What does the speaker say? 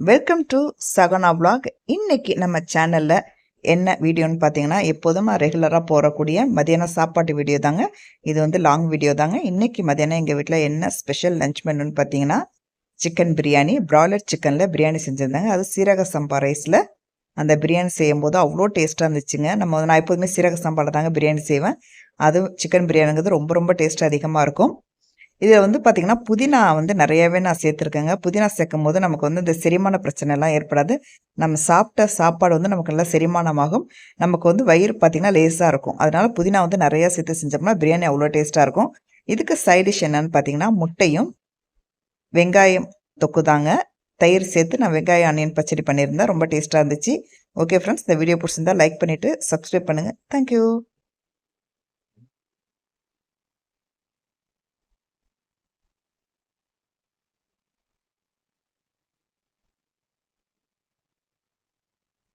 Welcome to Sahana vlog. இன்னைக்கு நம்ம சேனல்ல என்ன வீடியோன்னு பார்த்தீங்கன்னா, எப்போதும் ரெகுலராக போடக்கூடிய மதியான சாப்பாட்டு வீடியோ தாங்க. இது வந்து லாங் வீடியோ தாங்க. இன்னைக்கு மதியானம் எங்கள் வீட்டில் என்ன ஸ்பெஷல் லஞ்ச் மெனுன்னு பார்த்தீங்கன்னா, சிக்கன் பிரியாணி, பிராய்லர் சிக்கனில் பிரியாணி செஞ்சுருந்தாங்க. அது சீரக சம்பா ரைஸில் அந்த பிரியாணி செய்யும்போது அவ்வளோ டேஸ்ட்டாக இருந்துச்சுங்க. நான் எப்போதுமே சீரக சம்பாவில் தாங்க பிரியாணி செய்வேன். அதுவும் சிக்கன் பிரியாணிங்கிறது ரொம்ப ரொம்ப டேஸ்ட் அதிகமாக இருக்கும். இதில் வந்து பார்த்திங்கன்னா, புதினா வந்து நிறையாவே நான் சேர்த்துருக்கேங்க. புதினா சேர்க்கும்போது நமக்கு வந்து இந்த செரிமான பிரச்சனைலாம் ஏற்படாது. நம்ம சாப்பிட்ட சாப்பாடு வந்து நமக்கு நல்லா செரிமானமாகும். நமக்கு வந்து வயிறு பார்த்திங்கன்னா லேசாக இருக்கும். அதனால் புதினா வந்து நிறையா சேர்த்து செஞ்சோம்னா பிரியாணி அவ்வளோ டேஸ்ட்டாக இருக்கும். இதுக்கு சைட் டிஷ் என்னன்னு பார்த்தீங்கன்னா, முட்டையும் வெங்காயம் தொக்கு தாங்க. தயிர் சேர்த்து நான் வெங்காயம் ஆனியன் பச்சடி பண்ணியிருந்தேன். ரொம்ப டேஸ்ட்டாக இருந்துச்சு. ஓகே ஃப்ரெண்ட்ஸ், இந்த வீடியோ பிடிச்சிருந்தா லைக் பண்ணிவிட்டு சப்ஸ்கிரைப் பண்ணுங்கள். தேங்க்யூ.